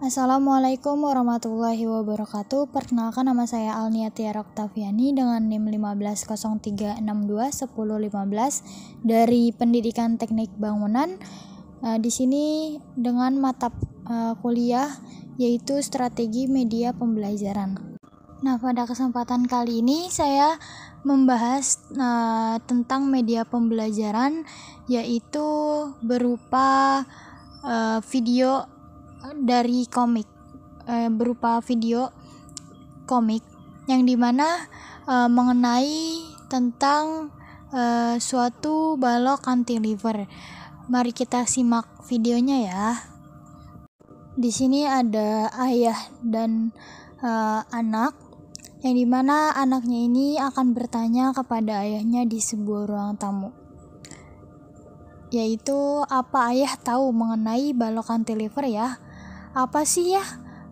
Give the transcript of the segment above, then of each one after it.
Assalamualaikum warahmatullahi wabarakatuh. Perkenalkan, nama saya Alnia Tiara Oktaviani dengan NIM 1503621015 dari Pendidikan Teknik Bangunan. Di sini dengan mata kuliah yaitu Strategi Media Pembelajaran. Nah, pada kesempatan kali ini saya membahas tentang media pembelajaran, yaitu berupa video dari komik, berupa video komik yang dimana mengenai tentang suatu balok cantilever. Mari kita simak videonya ya. Di sini ada ayah dan anak, yang dimana anaknya ini akan bertanya kepada ayahnya di sebuah ruang tamu, yaitu, apa ayah tahu mengenai balok cantilever ya? Apa sih ya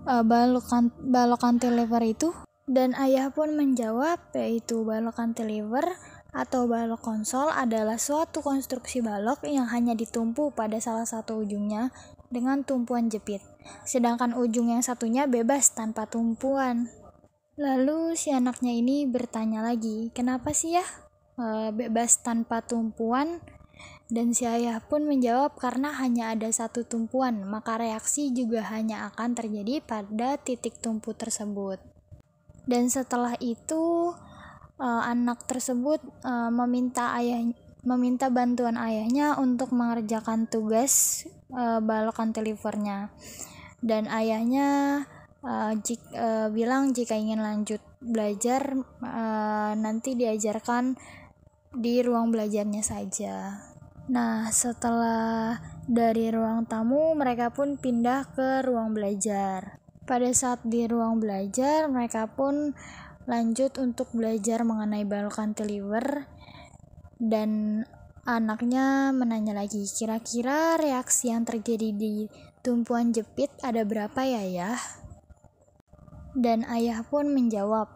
balok cantilever itu? Dan ayah pun menjawab, yaitu balok cantilever atau balok konsol adalah suatu konstruksi balok yang hanya ditumpu pada salah satu ujungnya dengan tumpuan jepit, sedangkan ujung yang satunya bebas tanpa tumpuan. Lalu si anaknya ini bertanya lagi, kenapa sih ya bebas tanpa tumpuan? Dan si ayah pun menjawab, karena hanya ada satu tumpuan, maka reaksi juga hanya akan terjadi pada titik tumpu tersebut. Dan setelah itu anak tersebut meminta bantuan ayahnya untuk mengerjakan tugas balok cantilevernya. Dan ayahnya bilang jika ingin lanjut belajar nanti diajarkan di ruang belajarnya saja. Nah, setelah dari ruang tamu, mereka pun pindah ke ruang belajar. Pada saat di ruang belajar, mereka pun lanjut untuk belajar mengenai balok cantilever. Dan anaknya menanya lagi, kira-kira reaksi yang terjadi di tumpuan jepit ada berapa ya? Dan ayah pun menjawab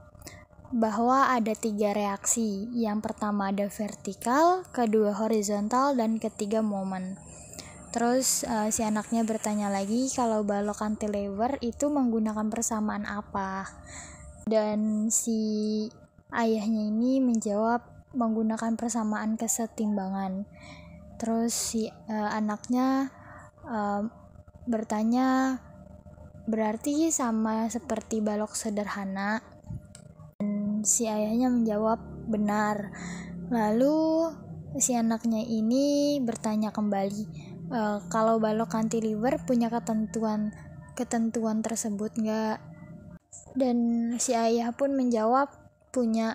bahwa ada 3 reaksi. Yang pertama ada vertikal, kedua horizontal, dan ketiga momen. Terus si anaknya bertanya lagi kalau balok cantilever itu menggunakan persamaan apa. Dan si ayahnya ini menjawab menggunakan persamaan kesetimbangan. Terus si anaknya bertanya, berarti sama seperti balok sederhana? Si ayahnya menjawab benar. Lalu si anaknya ini bertanya kembali, kalau balok cantilever punya ketentuan tersebut enggak? Dan si ayah pun menjawab punya,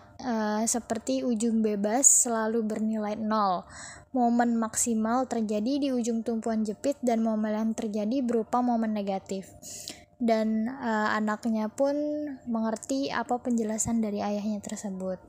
seperti ujung bebas selalu bernilai 0. Momen maksimal terjadi di ujung tumpuan jepit dan momen yang terjadi berupa momen negatif. Dan anaknya pun mengerti apa penjelasan dari ayahnya tersebut.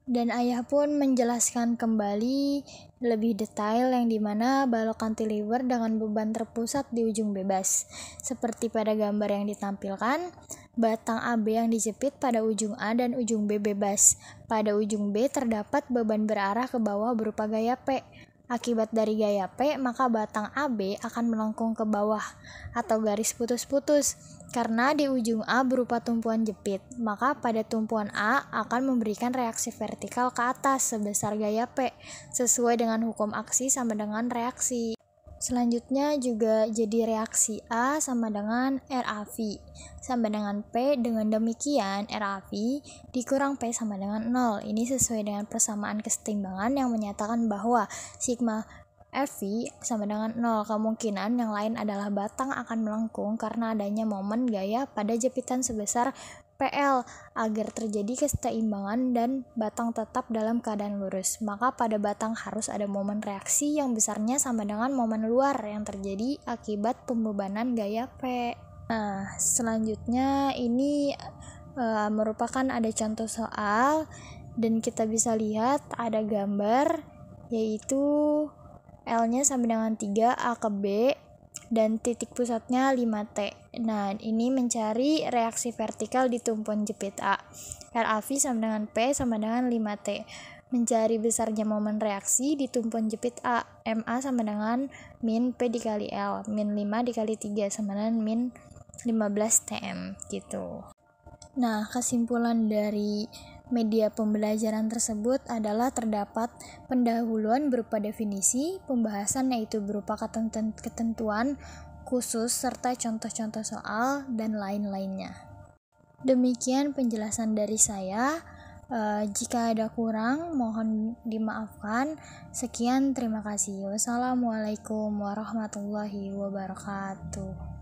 Dan ayah pun menjelaskan kembali lebih detail yang dimana balok cantilever dengan beban terpusat di ujung bebas. Seperti pada gambar yang ditampilkan, batang AB yang dijepit pada ujung A dan ujung B bebas. Pada ujung B terdapat beban berarah ke bawah berupa gaya P. Akibat dari gaya P, maka batang AB akan melengkung ke bawah atau garis putus-putus. Karena di ujung A berupa tumpuan jepit, maka pada tumpuan A akan memberikan reaksi vertikal ke atas sebesar gaya P, sesuai dengan hukum aksi sama dengan reaksi. Selanjutnya juga jadi reaksi A sama dengan RAV sama dengan P. Dengan demikian RAV dikurang P sama dengan 0. Ini sesuai dengan persamaan kesetimbangan yang menyatakan bahwa sigma FV sama dengan 0. Kemungkinan yang lain adalah batang akan melengkung karena adanya momen gaya pada jepitan sebesar PL agar terjadi keseimbangan dan batang tetap dalam keadaan lurus. Maka pada batang harus ada momen reaksi yang besarnya sama dengan momen luar yang terjadi akibat pembebanan gaya P. Nah, selanjutnya ini merupakan ada contoh soal dan kita bisa lihat ada gambar, yaitu L-nya sama dengan 3, A ke B, dan titik pusatnya 5T. Nah, ini mencari reaksi vertikal di tumpuan jepit A. RAV sama dengan P sama dengan 5T. Mencari besarnya momen reaksi di tumpuan jepit A. MA sama dengan min P dikali L. Min 5 dikali 3 sama dengan min 15 TM gitu. Nah, kesimpulan dari media pembelajaran tersebut adalah terdapat pendahuluan berupa definisi, pembahasan yaitu berupa ketentuan khusus serta contoh-contoh soal dan lain-lainnya. Demikian penjelasan dari saya. Jika ada kurang, mohon dimaafkan. Sekian, terima kasih. Wassalamualaikum warahmatullahi wabarakatuh.